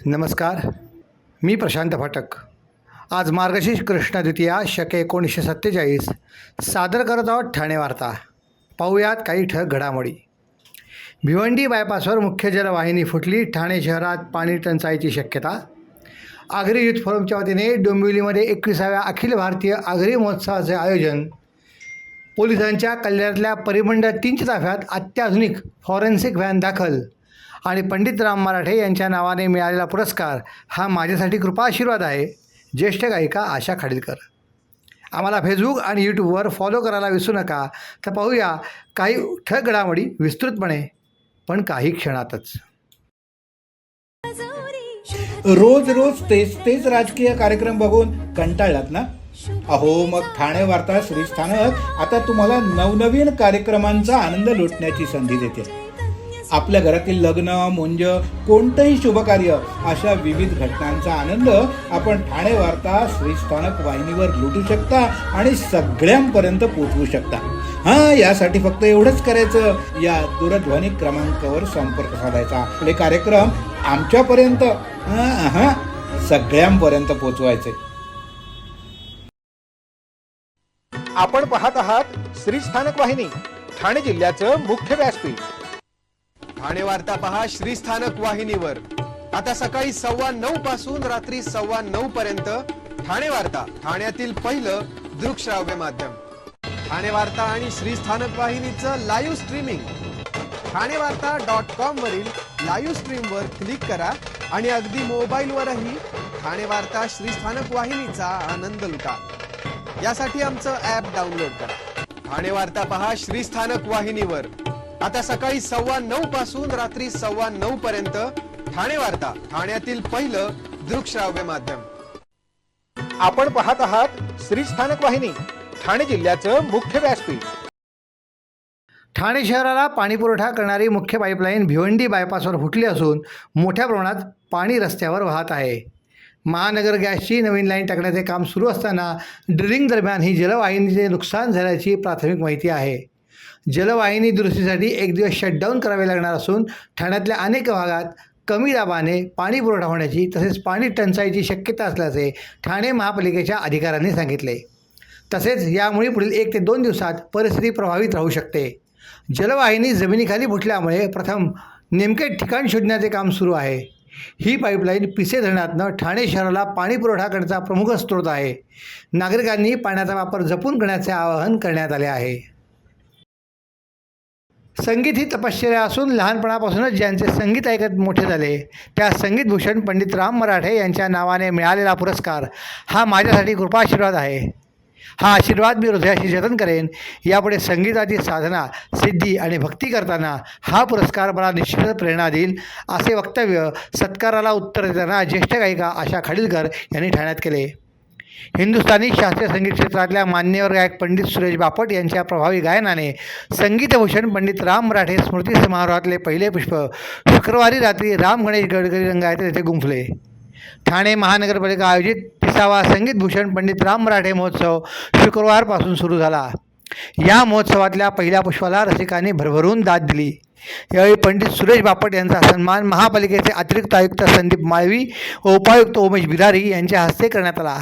नमस्कार. मी प्रशांत फाटक. आज मार्गशीर्ष कृष्ण द्वितीया शके 1947 सादर करत आहोत ठाणे वार्ता. पाहूयात काही ठळक घडामोडी. भिवंडी बायपासवर मुख्य जलवाहिनी फुटली. ठाणे शहरात पाणी टंचाईची शक्यता. आगरी युथ फोरमच्या वतीने डोंबिवलीमध्ये 21व्या अखिल भारतीय आगरी महोत्सवाचे आयोजन. पोलिसांच्या कल्याणातल्या परिमंडळ 3च्या ताफ्यात अत्याधुनिक फॉरेन्सिक व्हॅन दाखल. आणि पंडित राम मराठे यांच्या नावाने मिळालेला पुरस्कार हा माझ्यासाठी कृपा आशीर्वाद आहे. ज्येष्ठ गायिका आशा खाडीलकर. आम्हाला फेसबुक आणि यूट्यूबवर फॉलो करायला विसरू नका. तर पाहूया काही ठळक घडामोडी विस्तृतपणे, पण काही क्षणातच. रोज रोज तेच राजकीय कार्यक्रम बघून कंटाळलात ना? अहो, मग ठाणे वार्ता श्रीस्थानक आता तुम्हाला नवनवीन कार्यक्रमांचा आनंद लुटण्याची संधी देते. आपल्या घरातील लग्न, मुंज, कोणतंही शुभकार्य अशा विविध घटनांचा आनंद आपण ठाणे वार्ता श्रीस्थानक वाहिनीवर लुटू शकता आणि सगळ्यांपर्यंत पोहोचवू शकता. यासाठी फक्त एवढंच करायचं, या दूरध्वनी क्रमांकावर संपर्क साधायचा. आपले कार्यक्रम आमच्यापर्यंत सगळ्यांपर्यंत पोहोचवायचे. आपण पाहत आहात श्रीस्थानक वाहिनी, ठाणे जिल्ह्याचं मुख्य व्यासपीठ. ठाणे वार्ता पहा श्रीस्थानक वाहिनीवर. आता सकाळी 9:15 पासून रात्री 9:15 पर्यंत ठाणे वार्ता, ठाण्यातील पहिलं दृकश्राव्य माध्यम. ठाणे वार्ता आणि श्रीस्थानक वाहिनीचं लाईव्ह स्ट्रीमिंग. ठाणेवार्ता.com वरील लाईव्ह स्ट्रीमवर क्लिक करा आणि अगदी मोबाईलवरही ठाणे वार्ता श्रीस्थानक वाहिनीचा आनंद लुटा. यासाठी आमचं ॲप डाउनलोड करा. ठाणे वार्ता पहा श्रीस्थानक वाहिनीवर. आता सकाळी 9:15 पासून रात्री 9:15 पर्यंत ठाणे वार्ता, ठाण्यातील पहिलं दृकश्राव्य माध्यम. आपण पाहत आहात श्रीस्थानक वाहिनी, ठाणे जिल्ह्याचं मुख्य व्यासपीठ. ठाणे शहराला पाणीपुरवठा करणारी मुख्य पाईपलाईन भिवंडी बायपासवर फुटली असून मोठ्या प्रमाणात पाणी रस्त्यावर वाहत आहे. महानगर गॅसची नवीन लाईन टाकण्याचे काम सुरू असताना ड्रिलिंग दरम्यान ही जलवाहिनीचे नुकसान झाल्याची प्राथमिक माहिती आहे. जलवाहिनी दुरुस्तीसाठी 1 दिवस शटडाऊन करावे लागणार असून ठाण्यातल्या अनेक भागात कमी दाबाने पाणी पुरवठा होण्याची तसेच पाणी टंचाईची शक्यता असल्याचे ठाणे महापालिकेच्या अधिकाऱ्यांनी सांगितले. तसेच यामुळे पुढील 1 ते 2 दिवसात परिस्थिती प्रभावित राहू शकते. जलवाहिनी जमिनीखाली फुटल्यामुळे प्रथम नेमके ठिकाण शोधण्याचे काम सुरू आहे. ही पाईपलाईन पिसे धरणातनं ठाणे शहराला पाणी पुरवठा करण्याचा प्रमुख स्रोत आहे. नागरिकांनी पाण्याचा वापर जपून करण्याचे आवाहन करण्यात आले आहे. संगीत ही तपश्चर्या असून लहानपणापासूनच ज्यांचे संगीत ऐकत मोठे झाले त्या संगीतभूषण पंडित राम मराठे यांच्या नावाने मिळालेला पुरस्कार हा माझ्यासाठी कृपा आशीर्वाद आहे. हा आशीर्वाद मी हृदयाशी जतन करेन. यापुढे संगीताची साधना, सिद्धी आणि भक्ती करताना हा पुरस्कार मला निश्चितच प्रेरणा देईल, असे वक्तव्य सत्काराला उत्तर देताना ज्येष्ठ गायिका आशा खाडीलकर यांनी ठाण्यात केले. हिंदुस्थानी शास्त्रीय संगीत क्षेत्रातल्या मान्यवर गायक पंडित सुरेश बापट यांच्या प्रभावी गायनाने संगीतभूषण पंडित राम मराठे स्मृती समारोहातले पहिले पुष्प शुक्रवारी रात्री राम गणेश गडकरी रंगायत येथे गुंफले. ठाणे महानगरपालिका आयोजित 30वा संगीतभूषण पंडित राम मराठे महोत्सव शुक्रवारपासून सुरू झाला. या महोत्सवातल्या पहिल्या पुष्पाला रसिकांनी भरभरून दाद दिली. यावेळी पंडित सुरेश बापट यांचा सन्मान महापालिकेचे अतिरिक्त आयुक्त संदीप माळवी व उपायुक्त उमेश बिरारी यांच्या हस्ते करण्यात आला.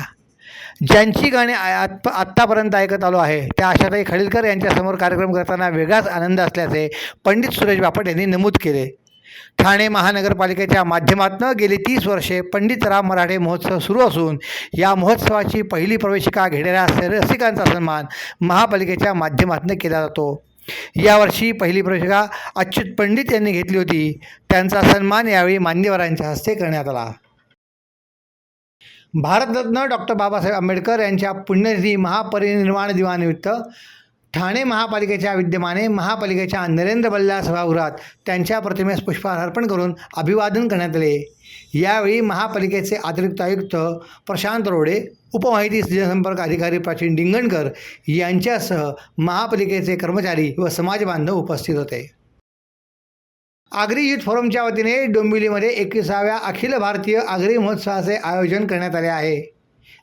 ज्यांची गाणी आत्तापर्यंत ऐकत आलो आहे त्या आशाताई खाडीलकर यांच्यासमोर कार्यक्रम करताना वेगळाच आनंद असल्याचे पंडित सुरेश बापट यांनी नमूद केले. ठाणे महानगरपालिकेच्या माध्यमातून गेली 30 वर्षे पंडित राम मराठे महोत्सव सुरू असून या महोत्सवाची पहिली प्रवेशिका घेणाऱ्या रसिकांचा सन्मान महापालिकेच्या माध्यमातून केला जातो. यावर्षी पहिली प्रवेशिका अच्युत पंडित यांनी घेतली होती. त्यांचा सन्मान यावेळी मान्यवरांच्या हस्ते करण्यात आला. भारतरत्न डॉक्टर बाबासाहेब आंबेडकर यांच्या पुण्यतिथी महापरिनिर्वाण दिनानिमित्त ठाणे महापालिकेच्या विद्यमाने महापालिकेच्या नरेंद्र बल्ला सभागृहात त्यांच्या प्रतिमेस पुष्पहार अर्पण करून अभिवादन करण्यात आले. यावेळी महापालिकेचे अतिरिक्त आयुक्त प्रशांत रोडे, उपमाहिती जनसंपर्क अधिकारी प्राचीन डिंगणकर यांच्यासह महापालिकेचे कर्मचारी व समाजबांधव उपस्थित होते. आगरी युथ फोरमच्या वतीने डोंबिवलीमध्ये 21व्या अखिल भारतीय आगरी महोत्सवाचे आयोजन करण्यात आले आहे.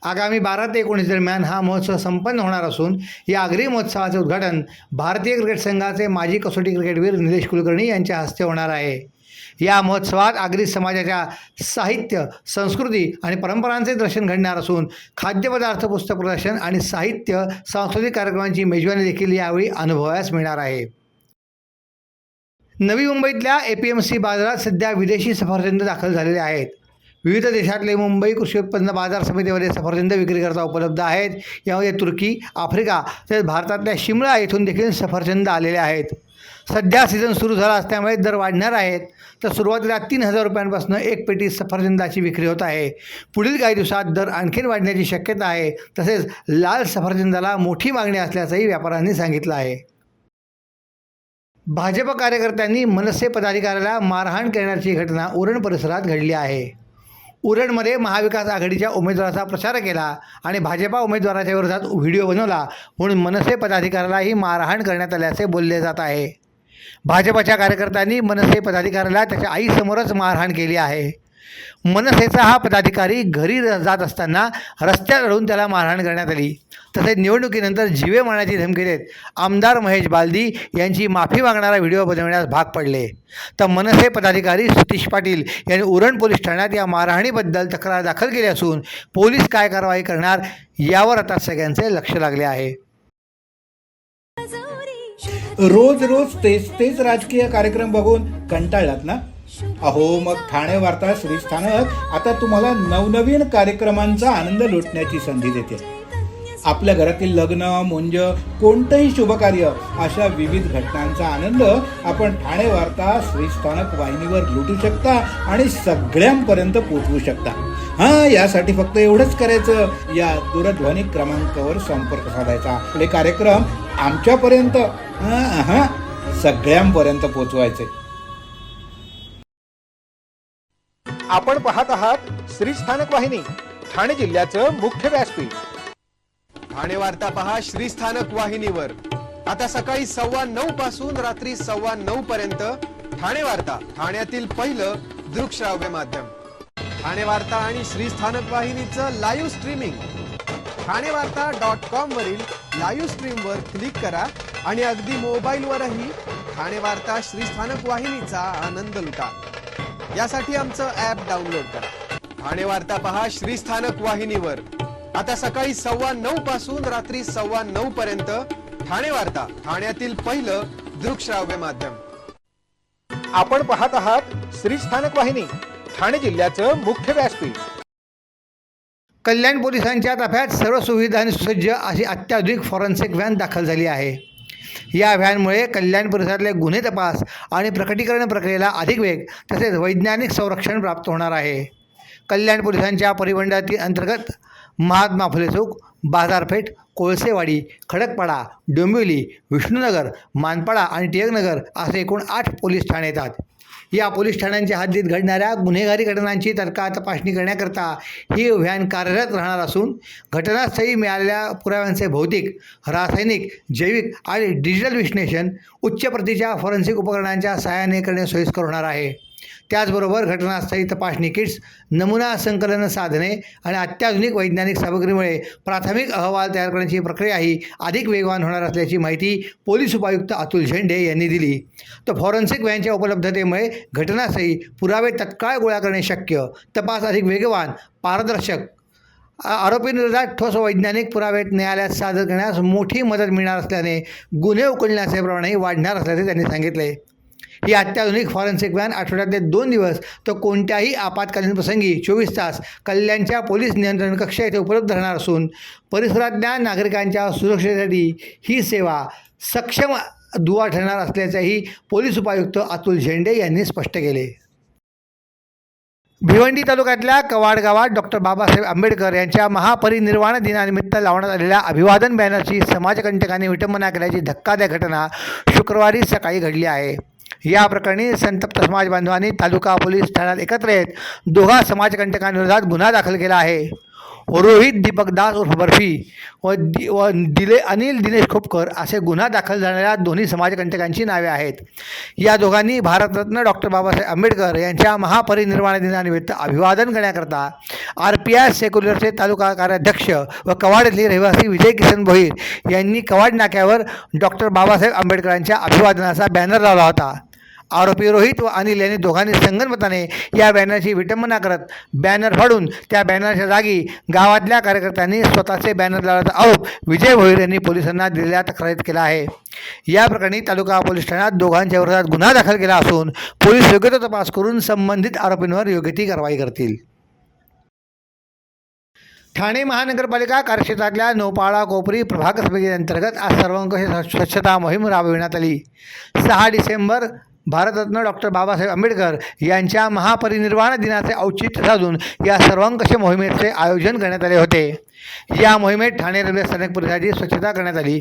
आगामी 12 ते 19 दरम्यान हा महोत्सव संपन्न होणार असून या आगरी महोत्सवाचे उद्घाटन भारतीय क्रिकेट संघाचे माजी कसोटी क्रिकेटवीर निलेश कुलकर्णी यांच्या हस्ते होणार आहे. या महोत्सवात आगरी समाजाच्या साहित्य, संस्कृती आणि परंपरांचे दर्शन घडणार असून खाद्यपदार्थ, पुस्तक प्रदर्शन आणि साहित्य सांस्कृतिक कार्यक्रमांची मेजवानी देखील यावेळी अनुभवायला मिळणार आहे. नवी मुंबईतल्या APMC बाजारात सध्या विदेशी सफरचंद दाखल झालेले आहेत. विविध देशातले मुंबई कृषी उत्पन्न बाजार समितीमध्ये सफरचंद विक्रीकरता उपलब्ध आहेत. यामध्ये तुर्की, आफ्रिका तसेच भारतातल्या शिमला येथून देखील सफरचंद आलेले आहेत. सध्या सीझन सुरू झाला असल्यामुळे दर वाढणार आहेत. तर सुरुवातीला 3,000 रुपयांपासून एक पेटी सफरचंदाची विक्री होत आहे. पुढील काही दिवसात दर आणखीन वाढण्याची शक्यता आहे. तसेच लाल सफरचंदाला मोठी मागणी असल्याचंही व्यापाऱ्यांनी सांगितलं आहे. भाजप कार्यकर्त्यांनी मनसे पदाधिकाऱ्याला मारहाण करण्याची घटना उरण परिसरात घडली आहे. उरणमध्ये महाविकास आघाडीच्या उमेदवाराचा प्रचार केला आणि भाजपा उमेदवाराच्या विरोधात व्हिडिओ बनवला म्हणून मनसे पदाधिकाऱ्यालाही मारहाण करण्यात आल्याचे बोलले जात आहे. भाजपच्या कार्यकर्त्यांनी मनसे पदाधिकाऱ्याला त्याच्या आईसमोरच मारहाण केली आहे. मनसेचा हा पदाधिकारी घरी जात असताना रस्त्यात अडवून त्याला मारहाण करण्यात आली. तसेच निवडणुकीनंतर जीवे मारण्याची धमकी देत आमदार महेश बालदी यांची माफी मागणारा व्हिडिओ बनवण्यास भाग पडले. तर मनसे पदाधिकारी सतीश पाटील यांनी उरण पोलीस ठाण्यात या मारहाणीबद्दल तक्रार दाखल केली असून पोलीस काय कारवाई करणार यावर आता सगळ्यांचे लक्ष लागले आहे. रोज रोज तेच राजकीय कार्यक्रम बघून कंटाळलात ना? अहो मग ठाणे वार्ता श्रीस्थानक आता तुम्हाला नवनवीन कार्यक्रमांचा आनंद लुटण्याची संधी देते. आपल्या घरातील लग्न, मुंज, कोणतंही शुभकार्य अशा विविध घटनांचा आनंद आपण ठाणे वार्ता श्रीस्थानक वाहिनीवर लुटू शकता आणि सगळ्यांपर्यंत पोहोचवू शकता. यासाठी फक्त एवढंच करायचं, या दूरध्वनी क्रमांकावर संपर्क साधायचा. आपले कार्यक्रम आमच्यापर्यंत सगळ्यांपर्यंत पोहोचवायचे. आपण पाहत आहात श्रीस्थानक वाहिनी, ठाणे जिल्ह्याचं मुख्य व्यासपीठ. ठाणे वार्ता पहा श्रीस्थानक वाहिनीवर. आता सकाळी 9:15 पासून रात्री 9:15 पर्यंत ठाणे वार्ता, ठाण्यातील पहिलं दृकश्राव्य माध्यम. ठाणे वार्ता आणि श्रीस्थानक वाहिनीचं लाईव्ह स्ट्रीमिंग ठाणेवार्ता.com वरील लाईव्ह स्ट्रीमवर क्लिक करा आणि अगदी मोबाईलवरही ठाणे वार्ता श्रीस्थानक वाहिनीचा आनंद लुटा. यासाठी आमचं ॲप डाउनलोड करा. ठाणे वार्ता पहा श्रीस्थानक वाहिनीवर. आता सकाळी 9:15 पासून रात्री 9:15 पर्यंत ठाणे वार्ता, ठाण्यातील पहिलं दृकश्राव्य माध्यम. आपण पाहत आहात श्रीस्थानक वाहिनी, ठाणे जिल्ह्याचं मुख्य व्यासपीठ. कल्याण पोलिसांच्या ताफ्यात सर्व सुविधांनी सुसज्ज अशी अत्याधुनिक फॉरेन्सिक व्हॅन दाखल झाली आहे. या व्हॅनमुळे कल्याण परिसरातले गुन्हे तपास आणि प्रकटीकरण प्रक्रियेला अधिक वेग तसेच वैज्ञानिक संरक्षण प्राप्त होणार आहे. कल्याण पोलिसांच्या परिमंडळातील अंतर्गत महात्मा फुले चौक, बाजारपेठ, कोळसेवाडी, खडकपाडा, डोंबिवली, विष्णुनगर, मानपाडा आणि टिळकनगर असे एकूण 8 पोलीस ठाणे येतात. या पोलीस ठाण्यांच्या हद्दीत घडणाऱ्या गुन्हेगारी घटनांची तत्काळ तपासणी करण्याकरता ही व्हॅन कार्यरत राहणार असून घटनास्थळी मिळालेल्या पुराव्यांचे भौतिक, रासायनिक, जैविक आणि डिजिटल विश्लेषण उच्च प्रतीच्या फॉरेन्सिक उपकरणांच्या सहाय्याने करणे सोयीस्कर होणार आहे. त्याचबरोबर घटनास्थळी तपासणी किट्स, नमुना संकलन साधने आणि अत्याधुनिक वैज्ञानिक सामग्रीमुळे प्राथमिक अहवाल तयार करण्याची प्रक्रियाही अधिक वेगवान होणार असल्याची माहिती पोलीस उपायुक्त अतुल झेंडे यांनी दिली. तर फॉरेन्सिक व्हॅनच्या उपलब्धतेमुळे घटनास्थळी पुरावे तत्काळ गोळा करणे शक्य, तपास अधिक वेगवान, पारदर्शक, आरोपींविरोधात ठोस वैज्ञानिक पुरावे न्यायालयात सादर करण्यास मोठी मदत मिळणार असल्याने गुन्हे उकलण्याचे प्रमाणही वाढणार असल्याचे त्यांनी सांगितले. ही अत्याधुनिक फॉरेन्सिक व्हॅन आठवड्यातले 2 दिवस तर कोणत्याही आपत्कालीन प्रसंगी 24 तास कल्याणच्या पोलीस नियंत्रण कक्ष येथे उपलब्ध राहणार असून परिसरातल्या नागरिकांच्या सुरक्षेसाठी ही सेवा सक्षम दुवा ठरणार असल्याचेही पोलीस उपायुक्त अतुल झेंडे यांनी स्पष्ट केले. भिवंडी तालुक्यातल्या कवाड गावात डॉक्टर बाबासाहेब आंबेडकर यांच्या महापरिनिर्वाण दिनानिमित्त लावण्यात आलेल्या अभिवादन बॅनरची समाजकंटकांनी विटंबना केल्याची धक्कादायक घटना शुक्रवारी सकाळी घडली आहे. या प्रकरणी संतप्त समाज बांधवांनी तालुका पोलीस ठाण्यात एकत्र येत दोघा समाजकंटकांविरोधात गुन्हा दाखल केला आहे. रोहित दीपक दास उर्फ बर्फी व अनिल दिनेश खोपकर असे गुन्हा दाखल झालेल्या दोन्ही समाजकंटकांची नावे आहेत. या दोघांनी भारतरत्न डॉक्टर बाबासाहेब आंबेडकर यांच्या महापरिनिर्वाण दिनानिमित्त अभिवादन करण्याकरता RPI सेक्युलरचे तालुका कार्याध्यक्ष व कवाड येथील रहिवासी विजय किसन भोईर यांनी कवाड नाक्यावर डॉक्टर बाबासाहेब आंबेडकरांच्या अभिवादनाचा बॅनर लावला होता आरोपी रोहित व अनिल यांनी दोघांनी संगनमताने या बॅनरची विटंबना करत बॅनर फाडून त्या बॅनरच्या जागी गावातल्या कार्यकर्त्यांनी स्वतःचे बॅनर लावल्याचा आरोप विजय भोईर यांनी पोलिसांना दिलेल्या तक्रारीत केला आहे. या प्रकरणी तालुका पोलीस ठाण्यात दोघांच्या विरोधात गुन्हा दाखल केला असून पोलीस योग्य तो तपास करून संबंधित आरोपींवर योग्य ती कारवाई करतील. ठाणे महानगरपालिका कार्यक्षेत्रातल्या नौपाळा कोपरी प्रभाग समितीअंतर्गत आज सर्वंकष स्वच्छता मोहीम राबविण्यात आली. 6 डिसेंबर भारतरत्न डॉक्टर बाबासाहेब आंबेडकर यांच्या महापरिनिर्वाण दिनाचे औचित्य साधून या सर्वंकष मोहिमेचे आयोजन करण्यात आले होते. या मोहिमेत ठाणे रेल्वे स्थानक परिसराची स्वच्छता करण्यात आली.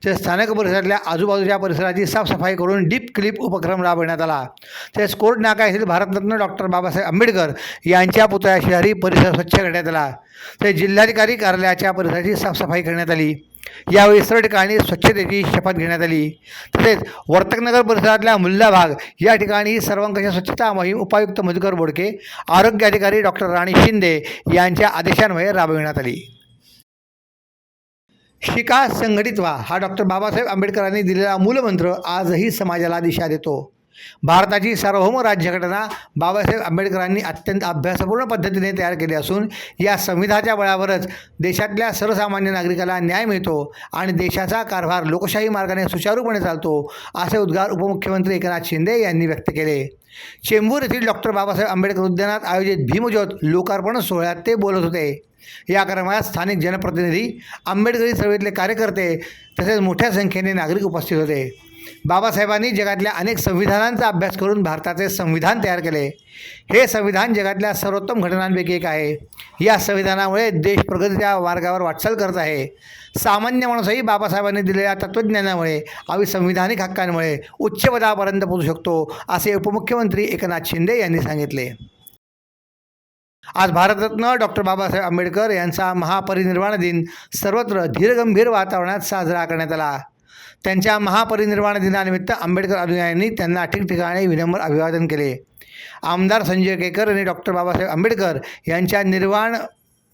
तर स्थानक परिसरातल्या आजूबाजूच्या परिसराची साफसफाई करून डीप क्लिप उपक्रम राबविण्यात आला. तसेच कोर्ट नाका येथील भारतरत्न डॉक्टर बाबासाहेब आंबेडकर यांच्या पुतळ्या शेजारी परिसर स्वच्छ करण्यात आला. तर जिल्हाधिकारी कार्यालयाच्या परिसराची साफसफाई करण्यात आली. यावेळी सर्व ठिकाणी स्वच्छतेची शपथ घेण्यात आली. तसेच वर्तकनगर परिसरातल्या मुल्ला भाग या ठिकाणी सर्वंकष स्वच्छता मोहीम उपायुक्त मधुकर बोडके, आरोग्य अधिकारी डॉक्टर राणी शिंदे यांच्या आदेशान्वये राबविण्यात आली. शिका संघटित व्हा हा डॉक्टर बाबासाहेब आंबेडकरांनी दिलेला मूलमंत्र आजही समाजाला दिशा देतो. भारताची सार्वभौम राज्यघटना बाबासाहेब आंबेडकरांनी अत्यंत अभ्यासपूर्ण पद्धतीने तयार केली असून या संविधानाच्या बळावरच देशातल्या सर्वसामान्य नागरिकाला न्याय मिळतो आणि देशाचा कारभार लोकशाही मार्गाने सुचारूपणे चालतो, असे उद्गार उपमुख्यमंत्री एकनाथ शिंदे यांनी व्यक्त केले. चेंबूर येथील डॉक्टर बाबासाहेब आंबेडकर उद्यानात आयोजित भीमज्योत लोकार्पण सोहळ्यात ते बोलत होते. या कार्यक्रमात स्थानिक जनप्रतिनिधी, आंबेडकरी चळवळीतले कार्यकर्ते तसेच मोठ्या संख्येने नागरिक उपस्थित होते. बाबासाहेबांनी जगातल्या अनेक संविधानांचा अभ्यास करून भारताचे संविधान तयार केले. हे संविधान जगातल्या सर्वोत्तम घटनांपैकी एक आहे. या संविधानामुळे देश प्रगतीच्या मार्गावर वाटचाल करत आहे. सामान्य माणूसही बाबासाहेबांनी दिलेल्या तत्त्वज्ञानामुळे आणि संविधानिक हक्कांमुळे उच्च पदापर्यंत पोहोचू शकतो, असे उपमुख्यमंत्री एकनाथ शिंदे यांनी सांगितले. आज भारतरत्न डॉक्टर बाबासाहेब आंबेडकर यांचा महापरिनिर्वाण दिन सर्वत्र धीरगंभीर वातावरणात साजरा करण्यात आला. त्यांच्या महापरिनिर्वाण दिनानिमित्त आंबेडकर अनुयायांनी त्यांना ठिकठिकाणी विनम्र अभिवादन केले. आमदार संजय केकर यांनी डॉक्टर बाबासाहेब आंबेडकर यांच्या निर्वाण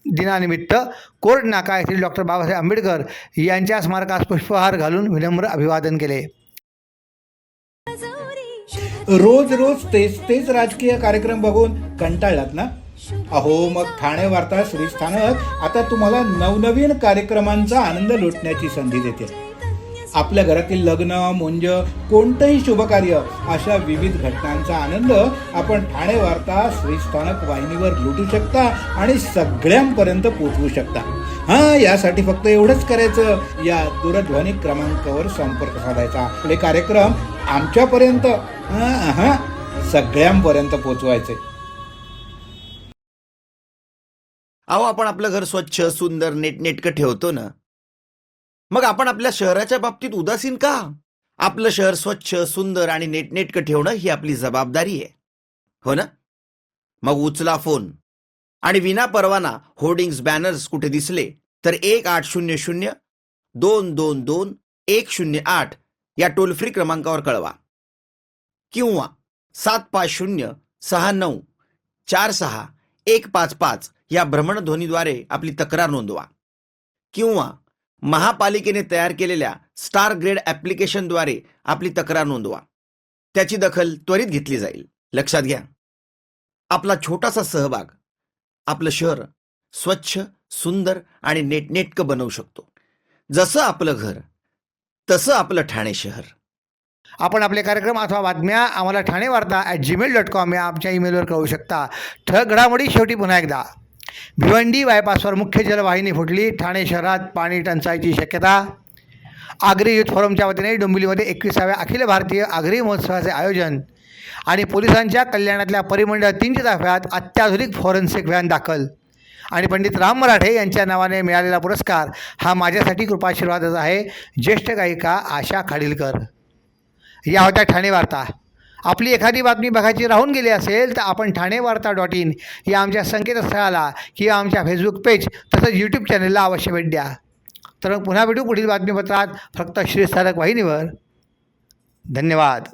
दिनानिमित्त कोर्ट नाका येथील डॉक्टर बाबासाहेब आंबेडकर यांच्या स्मारकास पुष्पहार घालून विनम्र अभिवादन केले. रोज रोज तेच राजकीय कार्यक्रम बघून कंटाळलात ना? अहो मग ठाणे वार्ता श्रीस्थानक आता तुम्हाला नवनवीन कार्यक्रमांचा आनंद लुटण्याची संधी देते. आपल्या घरातील लग्न, मुंज, कोणतंही शुभकार्य अशा विविध घटनांचा आनंद आपण ठाणे वार्ता श्रीस्थानक वाहिनीवर लुटू शकता आणि सगळ्यांपर्यंत पोहोचवू शकता. यासाठी फक्त एवढंच करायचं, या दूरध्वनी क्रमांकावर संपर्क साधायचा. आपले कार्यक्रम आमच्यापर्यंत सगळ्यांपर्यंत पोहोचवायचे. अहो, आपण आपलं घर स्वच्छ, सुंदर, नेटनेटकं ठेवतो ना, मग आपण आपल्या शहराच्या बाबतीत उदासीन का? आपलं शहर स्वच्छ, सुंदर आणि नेटनेटकं ठेवणं ही आपली जबाबदारी आहे, हो ना? मग उचला फोन आणि विना परवाना होर्डिंग्स, बॅनर्स कुठे दिसले तर 1800-222-108 या टोल फ्री क्रमांकावर कळवा किंवा 75069464155 या भ्रमणध्वनीद्वारे आपली तक्रार नोंदवा किंवा महापालिकेने तयार केलेल्या स्टार ग्रेड ॲप्लिकेशनद्वारे आपली तक्रार नोंदवा. त्याची दखल त्वरित घेतली जाईल. लक्षात घ्या, आपला छोटासा सहभाग आपलं शहर स्वच्छ, सुंदर आणि नेटनेटकं बनवू शकतो. जसं आपलं घर तसं आपलं ठाणे शहर. आपण आपले कार्यक्रम अथवा बातम्या आम्हाला ठाणेवार्ता@gmail.com या आमच्या ईमेलवर कळवू शकता. ठळक घडामोडी शेवटी पुन्हा एकदा. भिवंडी बायपासवर मुख्य जलवाहिनी फुटली, ठाणे शहरात पाणी टंचाईची शक्यता. आगरी युथ फोरमच्या वतीने डोंबिवलीमध्ये 21व्या अखिल भारतीय आगरी महोत्सवाचे आयोजन आणि पोलिसांच्या कल्याणातल्या परिमंडळ 3च्या ताफ्यात अत्याधुनिक फॉरेन्सिक व्हॅन दाखल आणि पंडित राम मराठे यांच्या नावाने मिळालेला पुरस्कार हा माझ्यासाठी कृपाशीर्वादाचा आहे. ज्येष्ठ गायिका आशा खाडीलकर. या होत्या ठाणे वार्ता. आपली एखादी बातमी बघायची राहून गेली असेल तर आपण ठाणेवार्ता.in या आमच्या संकेतस्थळाला किंवा आमच्या फेसबुक पेज तसंच यूट्यूब चॅनलला अवश्य भेट द्या. तर पुन्हा भेटू पुढील बातमीपत्रात, फक्त श्रीस्थानक वाहिनीवर. धन्यवाद.